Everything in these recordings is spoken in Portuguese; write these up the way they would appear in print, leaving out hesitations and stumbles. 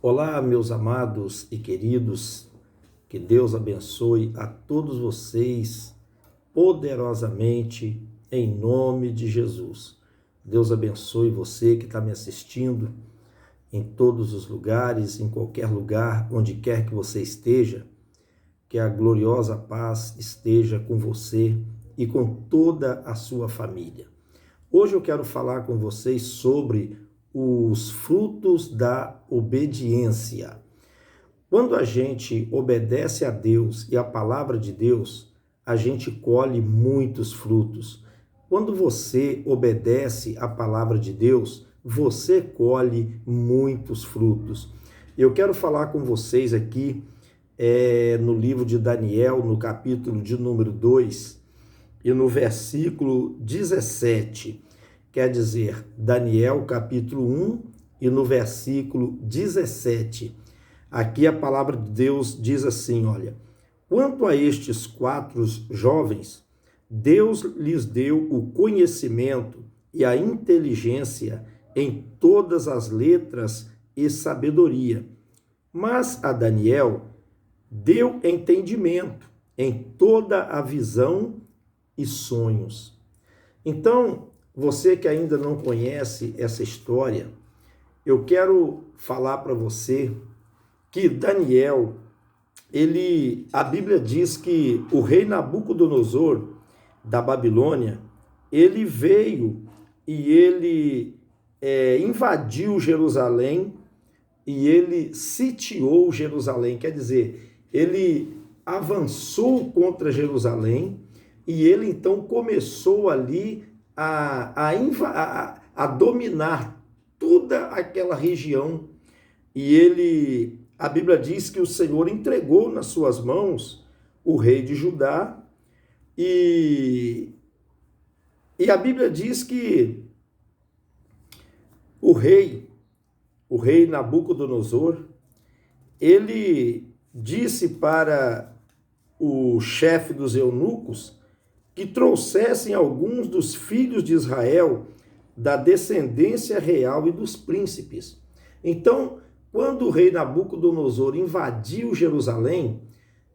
Olá, meus amados e queridos, que Deus abençoe a todos vocês poderosamente em nome de Jesus. Deus abençoe você que está me assistindo em todos os lugares, em qualquer lugar, onde quer que você esteja, que a gloriosa paz esteja com você e com toda a sua família. Hoje eu quero falar com vocês sobre os frutos da obediência. Quando a gente obedece a Deus e a palavra de Deus, a gente colhe muitos frutos. Quando você obedece a palavra de Deus, você colhe muitos frutos. Eu quero falar com vocês aqui no livro de Daniel, no capítulo de número 2 e no versículo 17. Quer dizer, Daniel capítulo 1 e no versículo 17. Aqui a palavra de Deus diz assim, olha: quanto a estes 4 jovens, Deus lhes deu o conhecimento e a inteligência em todas as letras e sabedoria. Mas a Daniel deu entendimento em toda a visão e sonhos. Então, você que ainda não conhece essa história, eu quero falar para você que Daniel, a Bíblia diz que o rei Nabucodonosor da Babilônia, ele veio e ele invadiu Jerusalém e ele sitiou Jerusalém, quer dizer, ele avançou contra Jerusalém e ele então começou ali a dominar toda aquela região. E a Bíblia diz que o Senhor entregou nas suas mãos o rei de Judá. E a Bíblia diz que o rei Nabucodonosor, ele disse para o chefe dos eunucos que trouxessem alguns dos filhos de Israel da descendência real e dos príncipes. Então, quando o rei Nabucodonosor invadiu Jerusalém,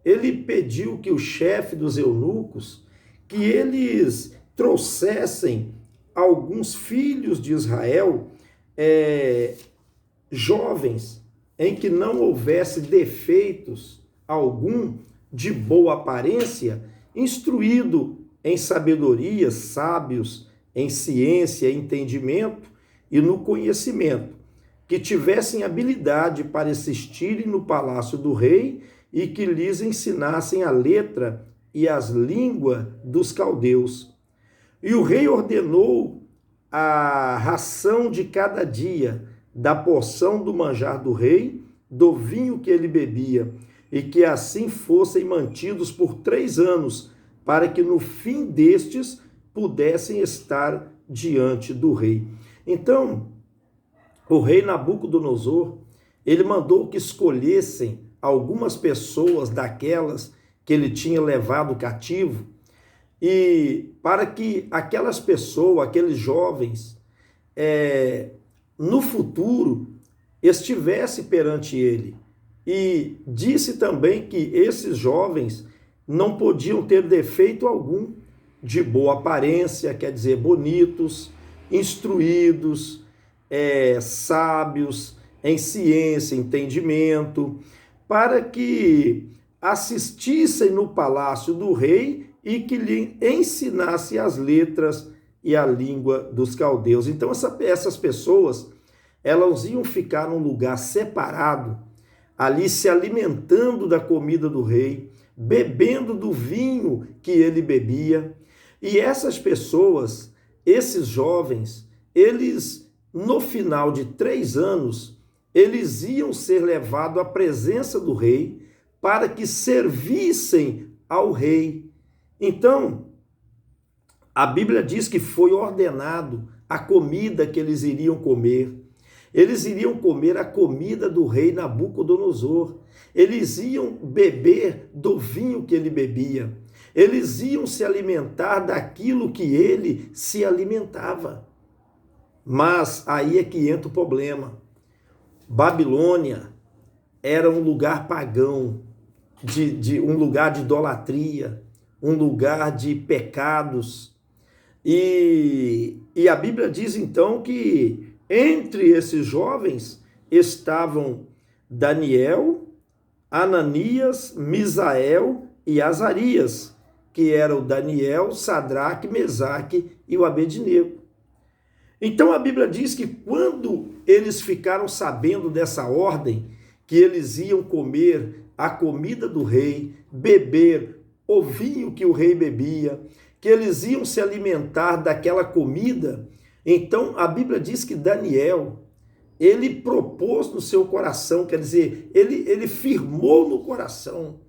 ele pediu que o chefe dos eunucos, que eles trouxessem alguns filhos de Israel, jovens, em que não houvesse defeitos algum, de boa aparência, instruído em sabedoria, sábios em ciência, entendimento e no conhecimento, que tivessem habilidade para assistirem no palácio do rei e que lhes ensinassem a letra e as línguas dos caldeus. E o rei ordenou a ração de cada dia, da porção do manjar do rei, do vinho que ele bebia, e que assim fossem mantidos por 3 anos, para que no fim destes pudessem estar diante do rei. Então, o rei Nabucodonosor, ele mandou que escolhessem algumas pessoas daquelas que ele tinha levado cativo, e para que aquelas pessoas, aqueles jovens, no futuro, estivesse perante ele. E disse também que esses jovens não podiam ter defeito algum, de boa aparência, quer dizer, bonitos, instruídos, sábios em ciência, entendimento, para que assistissem no palácio do rei e que lhe ensinasse as letras e a língua dos caldeus. Então essas pessoas, elas iam ficar num lugar separado, ali se alimentando da comida do rei, bebendo do vinho que ele bebia. E essas pessoas, esses jovens, eles, no final de 3 anos, eles iam ser levados à presença do rei para que servissem ao rei. Então, a Bíblia diz que foi ordenado a comida que eles iriam comer. Eles iriam comer a comida do rei Nabucodonosor. Eles iam beber do vinho que ele bebia. Eles iam se alimentar daquilo que ele se alimentava. Mas aí é que entra o problema. Babilônia, era um lugar pagão, um lugar de idolatria, um lugar de pecados. E a Bíblia diz então que entre esses jovens estavam Daniel, Ananias, Misael e Azarias, que era o Daniel, Sadraque, Mesaque e o Abednego. Então a Bíblia diz que quando eles ficaram sabendo dessa ordem, que eles iam comer a comida do rei, beber o vinho que o rei bebia, que eles iam se alimentar daquela comida, então a Bíblia diz que Daniel, ele propôs no seu coração, quer dizer, ele firmou no coração,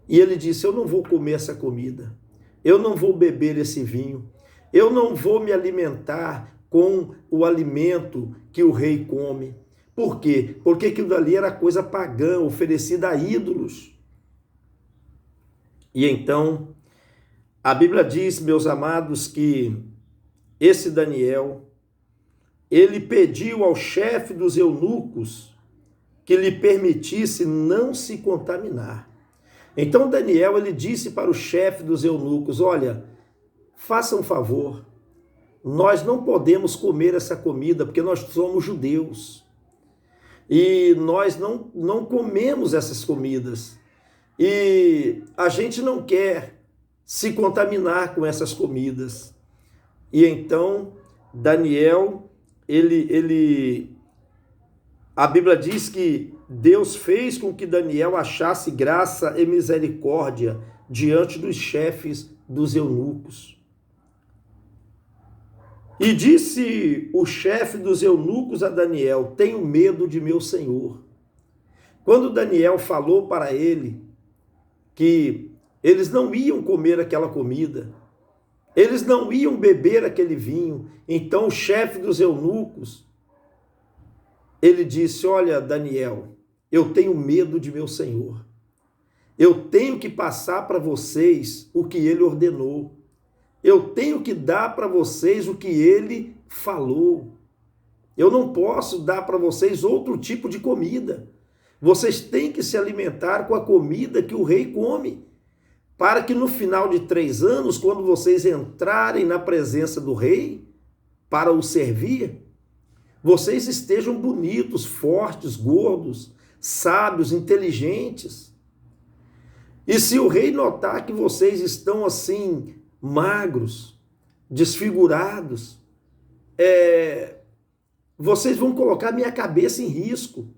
e ele disse: eu não vou comer essa comida, eu não vou beber esse vinho, eu não vou me alimentar com o alimento que o rei come. Por quê? Porque aquilo dali era coisa pagã, oferecida a ídolos. E então, a Bíblia diz, meus amados, que esse Daniel, ele pediu ao chefe dos eunucos que lhe permitisse não se contaminar. Então Daniel, ele disse para o chefe dos eunucos: olha, faça um favor, nós não podemos comer essa comida porque nós somos judeus. E nós não comemos essas comidas. E a gente não quer se contaminar com essas comidas. E então, Daniel, a Bíblia diz que Deus fez com que Daniel achasse graça e misericórdia diante dos chefes dos eunucos. E disse o chefe dos eunucos a Daniel: tenho medo de meu senhor. Quando Daniel falou para ele que eles não iam comer aquela comida, eles não iam beber aquele vinho, então o chefe dos eunucos, ele disse: olha, Daniel, eu tenho medo de meu senhor. Eu tenho que passar para vocês o que ele ordenou. Eu tenho que dar para vocês o que ele falou. Eu não posso dar para vocês outro tipo de comida. Vocês têm que se alimentar com a comida que o rei come, para que no final de 3 anos, quando vocês entrarem na presença do rei para o servir, vocês estejam bonitos, fortes, gordos, sábios, inteligentes. E se o rei notar que vocês estão assim, magros, desfigurados, vocês vão colocar minha cabeça em risco,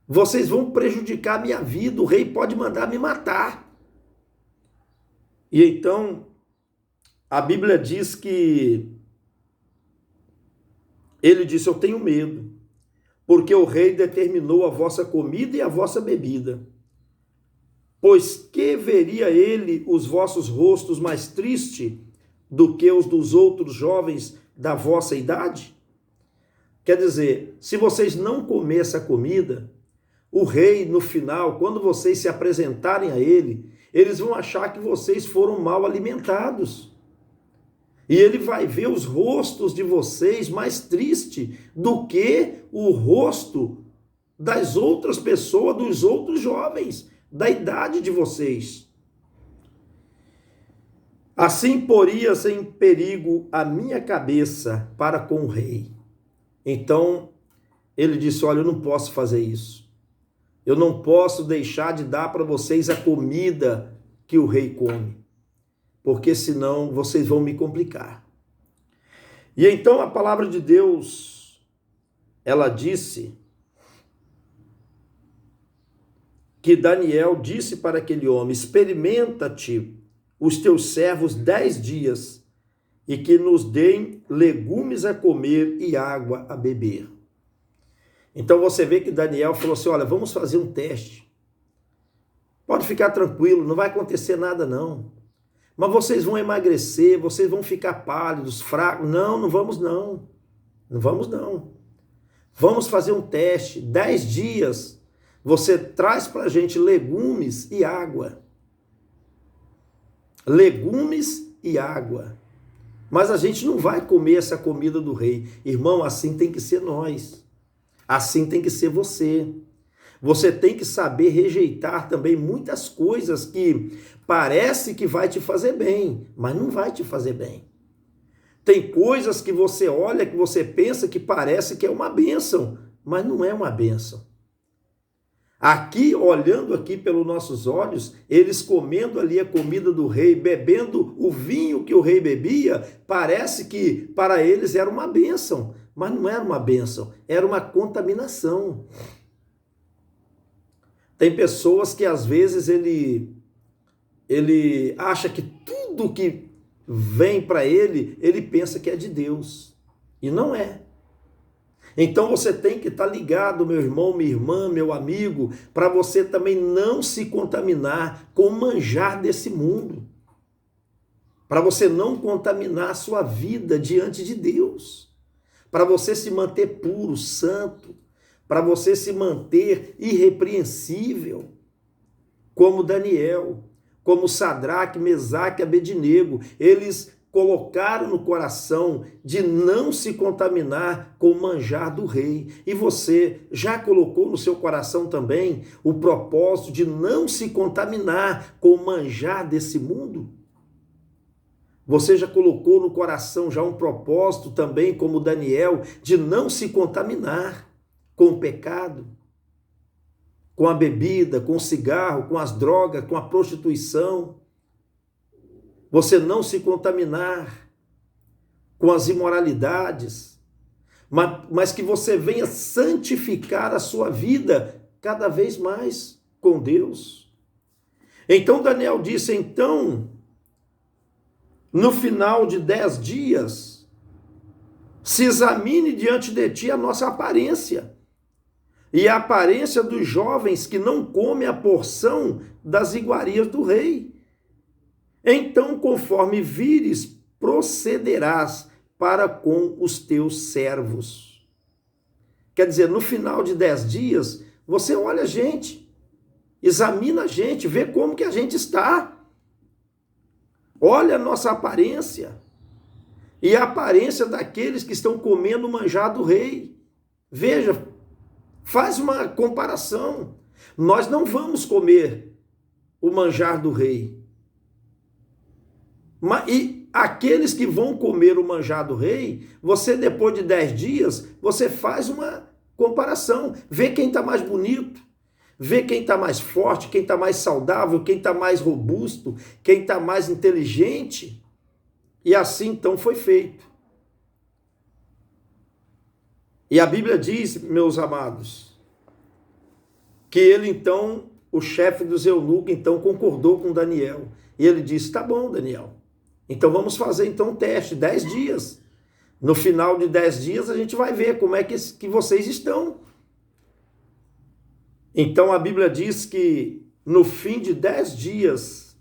vocês vão prejudicar minha vida, o rei pode mandar me matar. E então, a Bíblia diz que ele disse: eu tenho medo, porque o rei determinou a vossa comida e a vossa bebida. Pois que veria ele os vossos rostos mais tristes do que os dos outros jovens da vossa idade? Quer dizer, se vocês não comerem essa comida, o rei, no final, quando vocês se apresentarem a ele, eles vão achar que vocês foram mal alimentados. E ele vai ver os rostos de vocês mais tristes do que o rosto das outras pessoas, dos outros jovens da idade de vocês. Assim porias em perigo a minha cabeça para com o rei. Então ele disse: olha, eu não posso fazer isso. Eu não posso deixar de dar para vocês a comida que o rei come, porque senão vocês vão me complicar. E então a palavra de Deus, ela disse que Daniel disse para aquele homem: experimenta-te os teus servos 10 dias e que nos deem legumes a comer e água a beber. Então você vê que Daniel falou assim: olha, vamos fazer um teste. Pode ficar tranquilo, não vai acontecer nada não. Mas vocês vão emagrecer, vocês vão ficar pálidos, fracos. Não, não vamos não. Não vamos não. Vamos fazer um teste, 10 dias. Você traz para a gente legumes e água. Legumes e água. Mas a gente não vai comer essa comida do rei. Irmão, assim tem que ser nós. Assim tem que ser você. Você tem que saber rejeitar também muitas coisas que parece que vai te fazer bem, mas não vai te fazer bem. Tem coisas que você olha, que você pensa que parece que é uma bênção, mas não é uma bênção. Aqui, olhando aqui pelos nossos olhos, eles comendo ali a comida do rei, bebendo o vinho que o rei bebia, parece que para eles era uma bênção, mas não era uma bênção, era uma contaminação. Tem pessoas que às vezes ele acha que tudo que vem para ele pensa que é de Deus, e não é. Então você tem que estar ligado, meu irmão, minha irmã, meu amigo, para você também não se contaminar com o manjar desse mundo. Para você não contaminar a sua vida diante de Deus. Para você se manter puro, santo. Para você se manter irrepreensível. Como Daniel, como Sadraque, Mesaque e Abednego. Eles colocaram no coração de não se contaminar com o manjar do rei. E você já colocou no seu coração também o propósito de não se contaminar com o manjar desse mundo? Você já colocou no coração já um propósito também, como Daniel, de não se contaminar com o pecado, com a bebida, com o cigarro, com as drogas, com a prostituição? Você não se contaminar com as imoralidades, mas que você venha santificar a sua vida cada vez mais com Deus. Então Daniel disse, então, no final de 10 dias, se examine diante de ti a nossa aparência, e a aparência dos jovens que não comem a porção das iguarias do rei. Então, conforme vires, procederás para com os teus servos. Quer dizer, no final de 10 dias, você olha a gente, examina a gente, vê como que a gente está. Olha a nossa aparência e a aparência daqueles que estão comendo o manjar do rei. Veja, faz uma comparação. Nós não vamos comer o manjar do rei. E aqueles que vão comer o manjar do rei, você depois de 10 dias, você faz uma comparação, vê quem está mais bonito, vê quem está mais forte, quem está mais saudável, quem está mais robusto, quem está mais inteligente, e assim então foi feito. E a Bíblia diz, meus amados, que ele então, o chefe dos eunucos, então concordou com Daniel, e ele disse, tá bom, Daniel, então vamos fazer então um teste, 10 dias. No final de 10 dias a gente vai ver como é que vocês estão. Então a Bíblia diz que no fim de 10 dias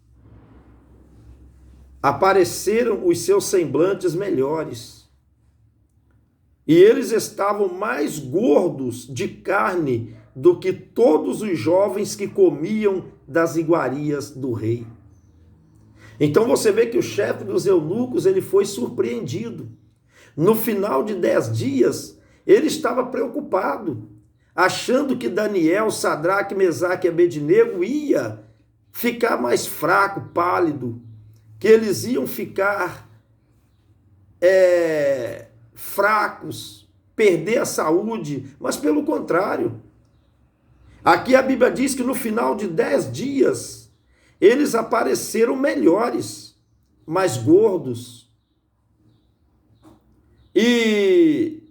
apareceram os seus semblantes melhores. E eles estavam mais gordos de carne do que todos os jovens que comiam das iguarias do rei. Então você vê que o chefe dos eunucos, ele foi surpreendido. No final de 10 dias, ele estava preocupado, achando que Daniel, Sadraque, Mesaque e Abednego ia ficar mais fraco, pálido, que eles iam ficar fracos, perder a saúde, mas pelo contrário. Aqui a Bíblia diz que no final de 10 dias, eles apareceram melhores, mais gordos. E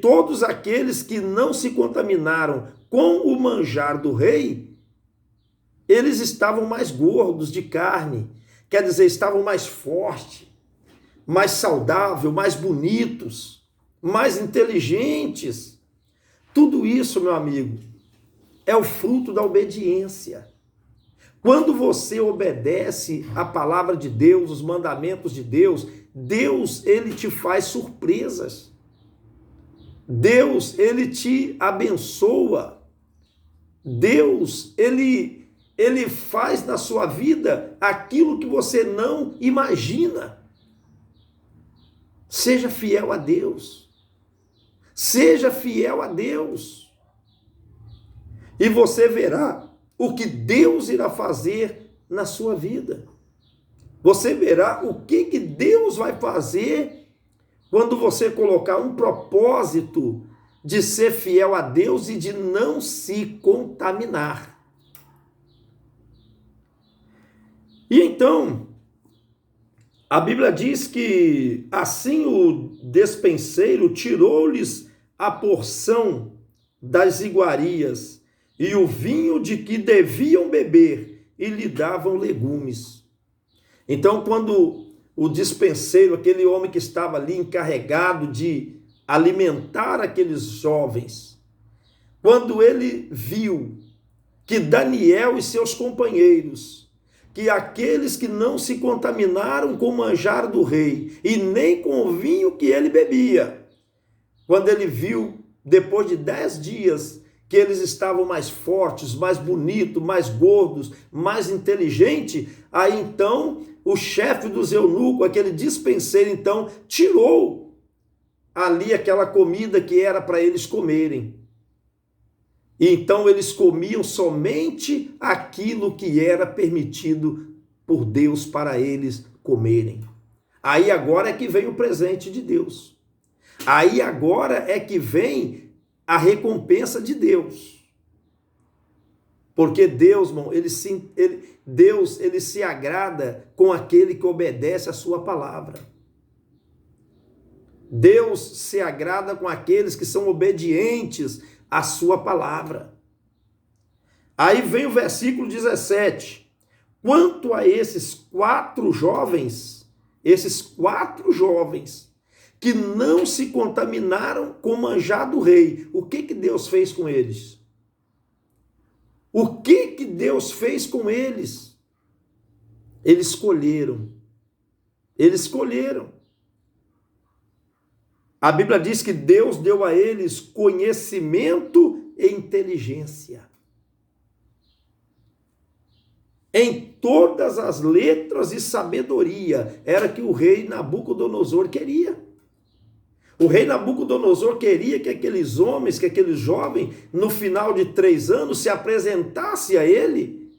todos aqueles que não se contaminaram com o manjar do rei, eles estavam mais gordos de carne, quer dizer, estavam mais fortes, mais saudáveis, mais bonitos, mais inteligentes. Tudo isso, meu amigo, é o fruto da obediência. Quando você obedece a palavra de Deus, os mandamentos de Deus, Deus, ele te faz surpresas. Deus, ele te abençoa. Deus, ele faz na sua vida aquilo que você não imagina. Seja fiel a Deus. Seja fiel a Deus. e você verá o que Deus irá fazer na sua vida. Você verá o que Deus vai fazer quando você colocar um propósito de ser fiel a Deus e de não se contaminar. E então, a Bíblia diz que assim o despenseiro tirou-lhes a porção das iguarias e o vinho de que deviam beber e lhe davam legumes. Então, quando o despenseiro, aquele homem que estava ali encarregado de alimentar aqueles jovens, quando ele viu que Daniel e seus companheiros, que aqueles que não se contaminaram com o manjar do rei e nem com o vinho que ele bebia, quando ele viu, depois de 10 dias, que eles estavam mais fortes, mais bonitos, mais gordos, mais inteligentes, aí então o chefe dos eunucos, aquele despenseiro, então tirou ali aquela comida que era para eles comerem. E então eles comiam somente aquilo que era permitido por Deus para eles comerem. Aí agora é que vem o presente de Deus. Aí agora é que vem a recompensa de Deus. Porque Deus, irmão, Deus se agrada com aquele que obedece a sua palavra. Deus se agrada com aqueles que são obedientes à sua palavra. Aí vem o versículo 17. Quanto a esses quatro jovens que não se contaminaram com o manjar do rei, o que Deus fez com eles? O que Deus fez com eles? Eles escolheram. A Bíblia diz que Deus deu a eles conhecimento e inteligência. Em todas as letras e sabedoria, era que o rei Nabucodonosor queria. O rei Nabucodonosor queria que aqueles homens, que aqueles jovens, no final de 3 anos, se apresentassem a ele,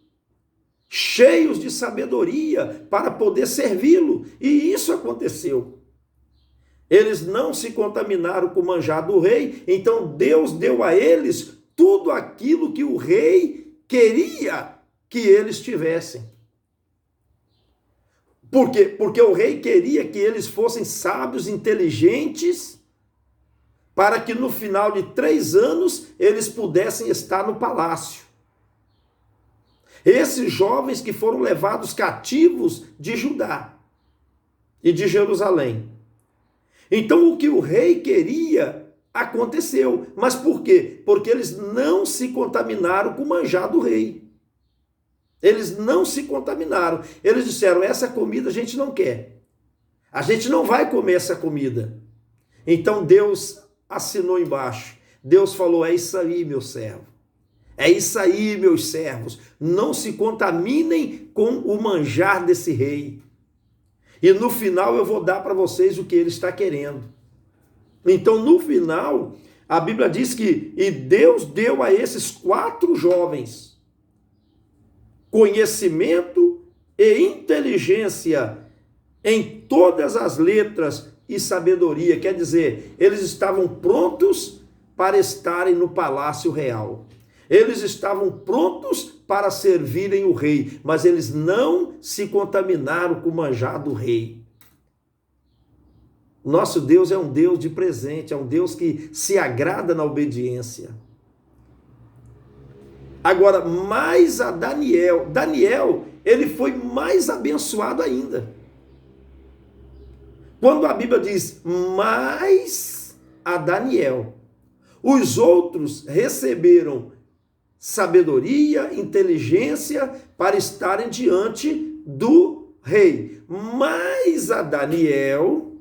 cheios de sabedoria, para poder servi-lo. E isso aconteceu. Eles não se contaminaram com o manjar do rei, então Deus deu a eles tudo aquilo que o rei queria que eles tivessem. Por quê? Porque o rei queria que eles fossem sábios, inteligentes, para que no final de 3 anos eles pudessem estar no palácio. Esses jovens que foram levados cativos de Judá e de Jerusalém. Então o que o rei queria aconteceu. Mas por quê? Porque eles não se contaminaram com o manjar do rei. Eles não se contaminaram. Eles disseram, essa comida a gente não quer. A gente não vai comer essa comida. Então Deus assinou embaixo. Deus falou, é isso aí, meu servo. É isso aí, meus servos. Não se contaminem com o manjar desse rei. E no final eu vou dar para vocês o que ele está querendo. Então no final, a Bíblia diz que e Deus deu a esses 4 jovens conhecimento e inteligência em todas as letras e sabedoria. Quer dizer, eles estavam prontos para estarem no palácio real. Eles estavam prontos para servirem o rei, mas eles não se contaminaram com o manjar do rei. Nosso Deus é um Deus de presente, é um Deus que se agrada na obediência. Agora, mais a Daniel, ele foi mais abençoado ainda. Quando a Bíblia diz, mais a Daniel, os outros receberam sabedoria, inteligência para estarem diante do rei. Mas a Daniel,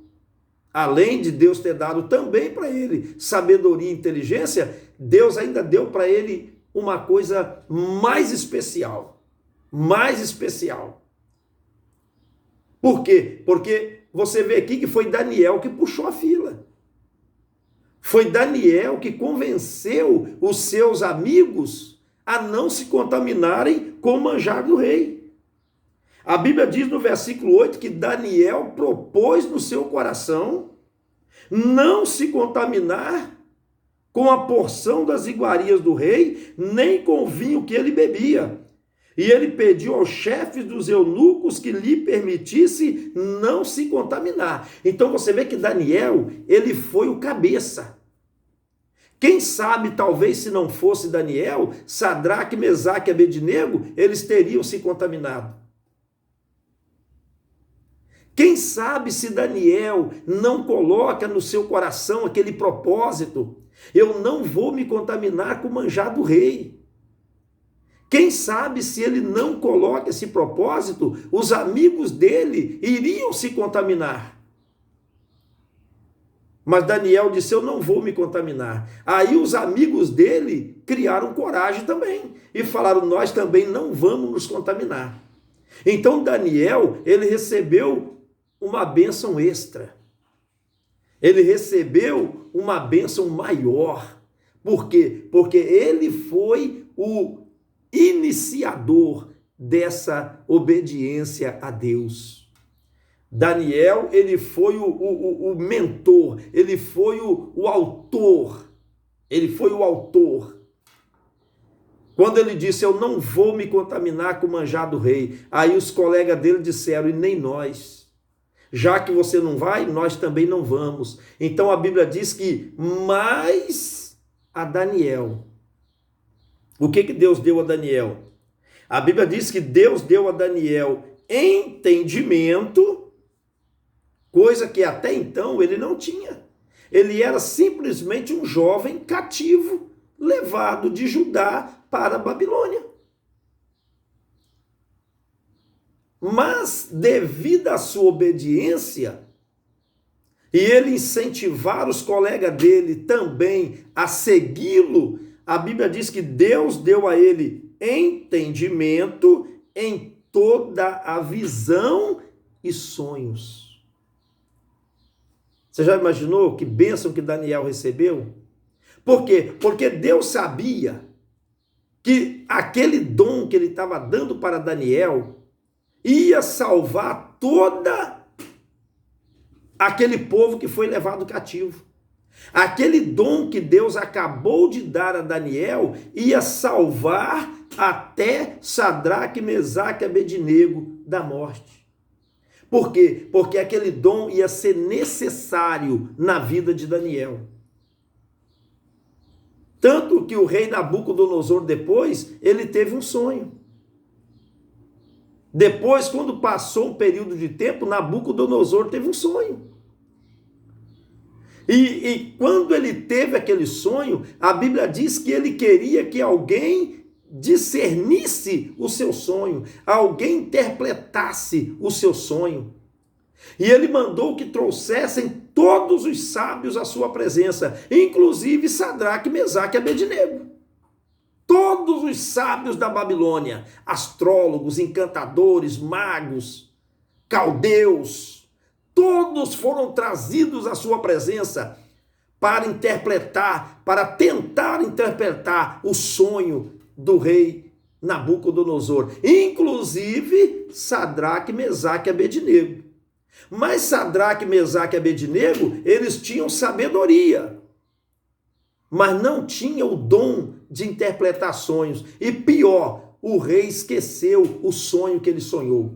além de Deus ter dado também para ele sabedoria e inteligência, Deus ainda deu para ele uma coisa mais especial. Mais especial. Por quê? Porque você vê aqui que foi Daniel que puxou a fila. Foi Daniel que convenceu os seus amigos a não se contaminarem com o manjar do rei. A Bíblia diz no versículo 8 que Daniel propôs no seu coração não se contaminar com a porção das iguarias do rei, nem com o vinho que ele bebia. E ele pediu aos chefes dos eunucos que lhe permitisse não se contaminar. Então você vê que Daniel, ele foi o cabeça. Quem sabe, talvez se não fosse Daniel, Sadraque, Mesaque e Abednego, eles teriam se contaminado. Quem sabe se Daniel não coloca no seu coração aquele propósito, eu não vou me contaminar com o manjar do rei. Quem sabe se ele não coloca esse propósito, os amigos dele iriam se contaminar. Mas Daniel disse, eu não vou me contaminar. Aí os amigos dele criaram coragem também e falaram, nós também não vamos nos contaminar. Então Daniel, ele recebeu uma bênção extra. Ele recebeu uma bênção maior. Por quê? Porque ele foi o iniciador dessa obediência a Deus. Daniel, ele foi o mentor, ele foi o autor, ele foi o autor. Quando ele disse, eu não vou me contaminar com o manjar do rei, aí os colegas dele disseram, e nem nós. Já que você não vai, nós também não vamos. Então a Bíblia diz que mais a Daniel. O que Deus deu a Daniel? A Bíblia diz que Deus deu a Daniel entendimento, coisa que até então ele não tinha. Ele era simplesmente um jovem cativo, levado de Judá para a Babilônia. Mas, devido à sua obediência, e ele incentivar os colegas dele também a segui-lo, a Bíblia diz que Deus deu a ele entendimento em toda a visão e sonhos. Você já imaginou que bênção que Daniel recebeu? Por quê? Porque Deus sabia que aquele dom que ele estava dando para Daniel ia salvar toda aquele povo que foi levado cativo. Aquele dom que Deus acabou de dar a Daniel ia salvar até Sadraque, Mesaque e Abednego da morte. Por quê? Porque aquele dom ia ser necessário na vida de Daniel. Tanto que o rei Nabucodonosor depois, ele teve um sonho. Depois, quando passou um período de tempo, Nabucodonosor teve um sonho. E quando ele teve aquele sonho, a Bíblia diz que ele queria que alguém discernisse o seu sonho, alguém interpretasse o seu sonho. E ele mandou que trouxessem todos os sábios à sua presença, inclusive Sadraque, Mesaque e Abednego. Todos os sábios da Babilônia, astrólogos, encantadores, magos, caldeus, todos foram trazidos à sua presença para interpretar, para tentar interpretar o sonho do rei Nabucodonosor, inclusive Sadraque, Mesaque e Abednego. Mas Sadraque, Mesaque e Abednego, eles tinham sabedoria, mas não tinham o dom de interpretar sonhos. E pior, o rei esqueceu o sonho que ele sonhou.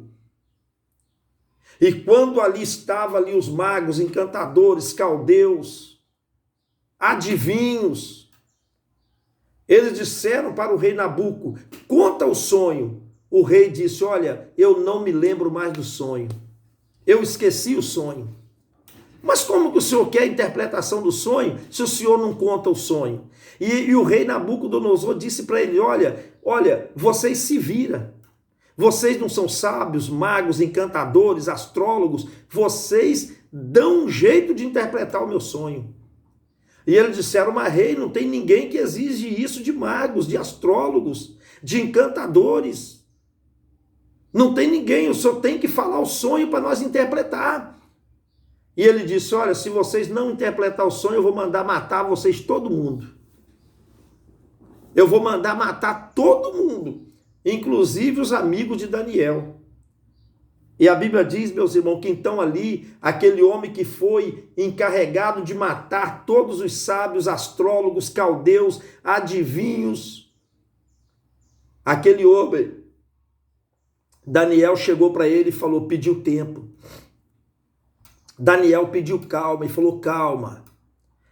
E quando ali estavam ali os magos, encantadores, caldeus, adivinhos, eles disseram para o rei Nabuco, conta o sonho. O rei disse, olha, eu não me lembro mais do sonho. Eu esqueci o sonho. Mas como que o senhor quer a interpretação do sonho se o senhor não conta o sonho? E o rei Nabucodonosor disse para ele, olha, vocês se viram. Vocês não são sábios, magos, encantadores, astrólogos. Vocês dão um jeito de interpretar o meu sonho. E eles disseram, mas rei, não tem ninguém que exige isso de magos, de astrólogos, de encantadores. Não tem ninguém, o senhor tem que falar o sonho para nós interpretar. E ele disse, olha, se vocês não interpretar o sonho, eu vou mandar matar vocês todo mundo. Eu vou mandar matar todo mundo, inclusive os amigos de Daniel. E a Bíblia diz, meus irmãos, que então ali, aquele homem que foi encarregado de matar todos os sábios, astrólogos, caldeus, adivinhos, aquele homem, Daniel chegou para ele e falou, pediu tempo. Daniel pediu calma e falou, calma,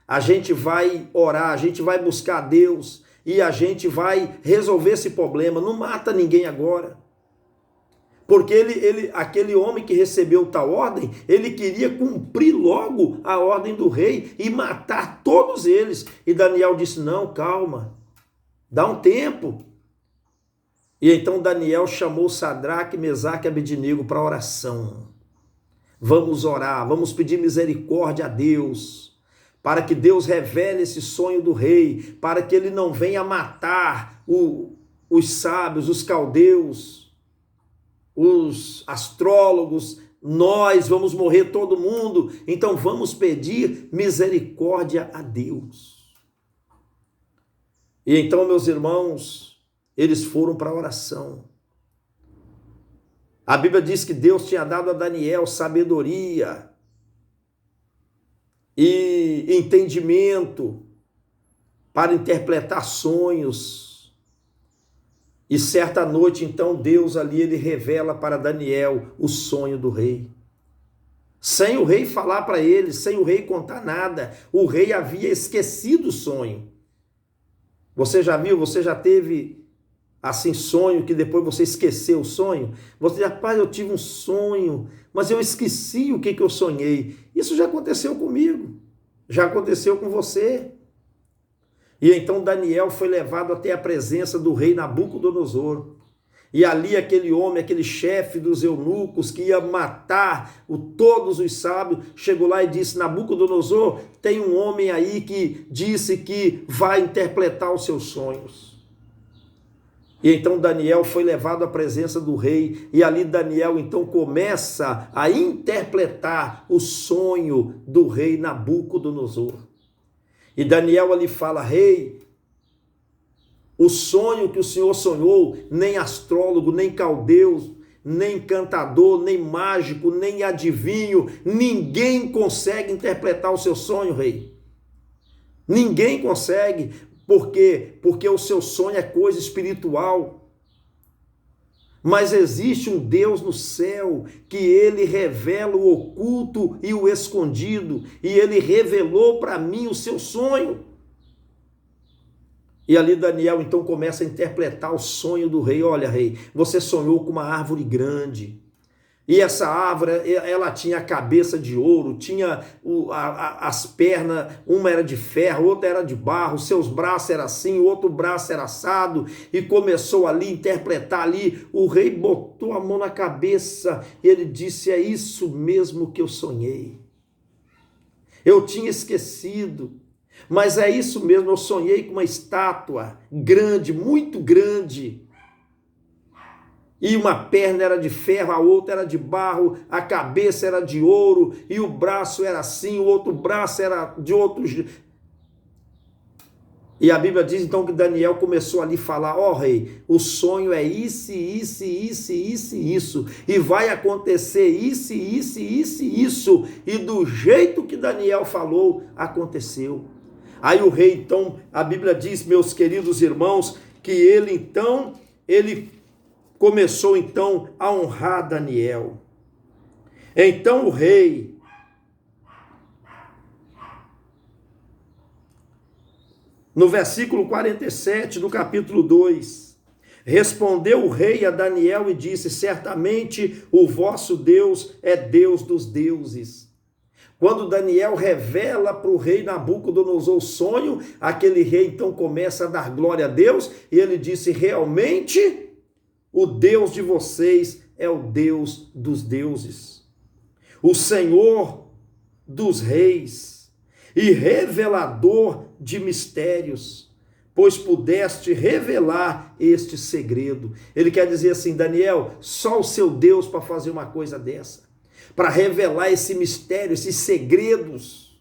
a gente vai orar, a gente vai buscar a Deus e a gente vai resolver esse problema, não mata ninguém agora. Porque aquele homem que recebeu tal ordem, ele queria cumprir logo a ordem do rei e matar todos eles. E Daniel disse, não, calma, dá um tempo. E então Daniel chamou Sadraque, Mesaque e Abednego para oração. Vamos orar, vamos pedir misericórdia a Deus, para que Deus revele esse sonho do rei, para que ele não venha matar os sábios, os caldeus, os astrólogos, nós vamos morrer todo mundo, então vamos pedir misericórdia a Deus. E então, meus irmãos, eles foram para a oração. A Bíblia diz que Deus tinha dado a Daniel sabedoria e entendimento para interpretar sonhos. E certa noite, então, Deus ali, ele revela para Daniel o sonho do rei. Sem o rei falar para ele, sem o rei contar nada, o rei havia esquecido o sonho. Você já viu, você já teve assim sonho que depois você esqueceu o sonho? Você diz, rapaz, eu tive um sonho, mas eu esqueci o que eu sonhei. Isso já aconteceu comigo, já aconteceu com você. E então Daniel foi levado até a presença do rei Nabucodonosor. E ali aquele homem, aquele chefe dos eunucos que ia matar todos os sábios, chegou lá e disse, Nabucodonosor, tem um homem aí que disse que vai interpretar os seus sonhos. E então Daniel foi levado à presença do rei, e ali Daniel então começa a interpretar o sonho do rei Nabucodonosor. E Daniel ali fala, rei, o sonho que o senhor sonhou, nem astrólogo, nem caldeu, nem encantador, nem mágico, nem adivinho, ninguém consegue interpretar o seu sonho, rei. Ninguém consegue, por quê? Porque o seu sonho é coisa espiritual. Mas existe um Deus no céu que ele revela o oculto e o escondido, e ele revelou para mim o seu sonho. E ali Daniel então começa a interpretar o sonho do rei. Olha, rei, você sonhou com uma árvore grande, e essa árvore, ela tinha a cabeça de ouro, tinha as pernas, uma era de ferro, outra era de barro, seus braços eram assim, o outro braço era assado, e começou ali a interpretar ali, o rei botou a mão na cabeça, e ele disse, é isso mesmo que eu sonhei. Eu tinha esquecido, mas é isso mesmo, eu sonhei com uma estátua grande, muito grande, e uma perna era de ferro, a outra era de barro, a cabeça era de ouro, e o braço era assim, o outro braço era de outro jeito. E a Bíblia diz então que Daniel começou ali a falar, ó rei, o sonho é isso, isso, isso, isso, isso, e vai acontecer isso, isso, isso, isso, e do jeito que Daniel falou, aconteceu. Aí o rei então, a Bíblia diz, meus queridos irmãos, que ele começou então a honrar Daniel. Então o rei, no versículo 47 do capítulo 2, respondeu o rei a Daniel e disse, certamente o vosso Deus é Deus dos deuses. Quando Daniel revela para o rei Nabucodonosor o sonho, aquele rei então começa a dar glória a Deus, e ele disse, realmente o Deus de vocês é o Deus dos deuses, o Senhor dos reis e revelador de mistérios, pois pudeste revelar este segredo. Ele quer dizer assim, Daniel, só o seu Deus para fazer uma coisa dessa, para revelar esse mistério, esses segredos.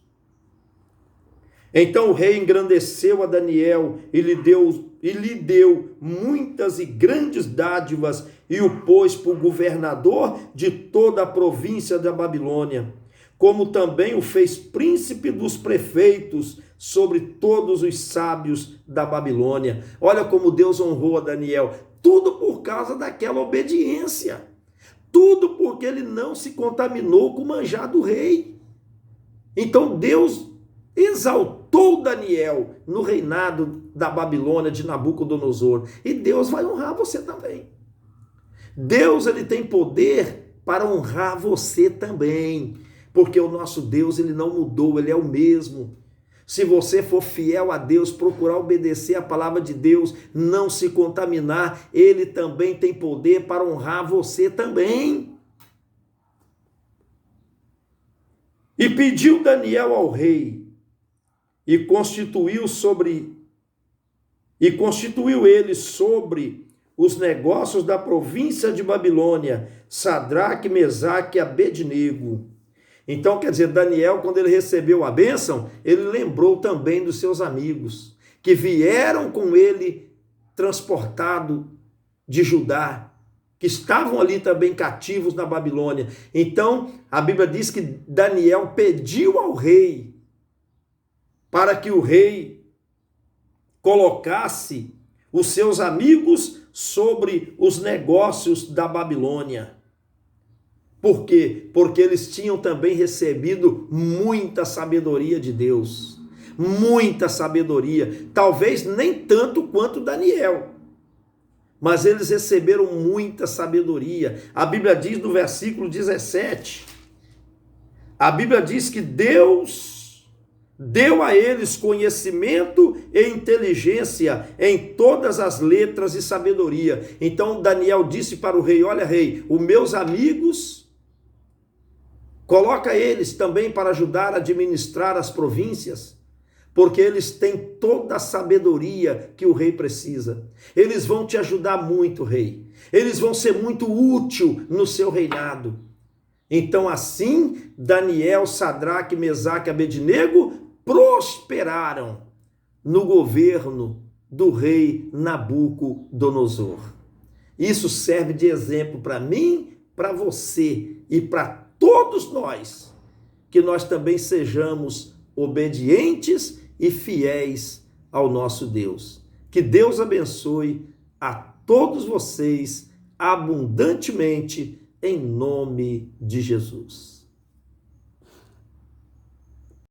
Então o rei engrandeceu a Daniel e lhe deu muitas e grandes dádivas e o pôs por governador de toda a província da Babilônia, como também o fez príncipe dos prefeitos sobre todos os sábios da Babilônia. Olha como Deus honrou a Daniel, tudo por causa daquela obediência, tudo porque ele não se contaminou com o manjar do rei. Então Deus exaltou Daniel no reinado da Babilônia de Nabucodonosor, e Deus vai honrar você também. Deus, ele tem poder para honrar você também, porque o nosso Deus, ele não mudou, ele é o mesmo. Se você for fiel a Deus, procurar obedecer a palavra de Deus, não se contaminar, ele também tem poder para honrar você também. E pediu Daniel ao rei, e constituiu ele sobre os negócios da província de Babilônia, Sadraque, Mesaque e Abednego. Então, quer dizer, Daniel, quando ele recebeu a bênção, ele lembrou também dos seus amigos, que vieram com ele transportado de Judá, que estavam ali também cativos na Babilônia. Então, a Bíblia diz que Daniel pediu ao rei para que o rei colocasse os seus amigos sobre os negócios da Babilônia. Por quê? Porque eles tinham também recebido muita sabedoria de Deus. Muita sabedoria. Talvez nem tanto quanto Daniel, mas eles receberam muita sabedoria. A Bíblia diz no versículo 17, a Bíblia diz que Deus deu a eles conhecimento e inteligência em todas as letras e sabedoria. Então Daniel disse para o rei: olha, rei, os meus amigos, coloca eles também para ajudar a administrar as províncias, porque eles têm toda a sabedoria que o rei precisa. Eles vão te ajudar muito, rei. Eles vão ser muito útil no seu reinado. Então assim, Daniel, Sadraque, Mesaque e Abednego prosperaram no governo do rei Nabucodonosor. Isso serve de exemplo para mim, para você e para todos nós, que nós também sejamos obedientes e fiéis ao nosso Deus. Que Deus abençoe a todos vocês abundantemente, em nome de Jesus.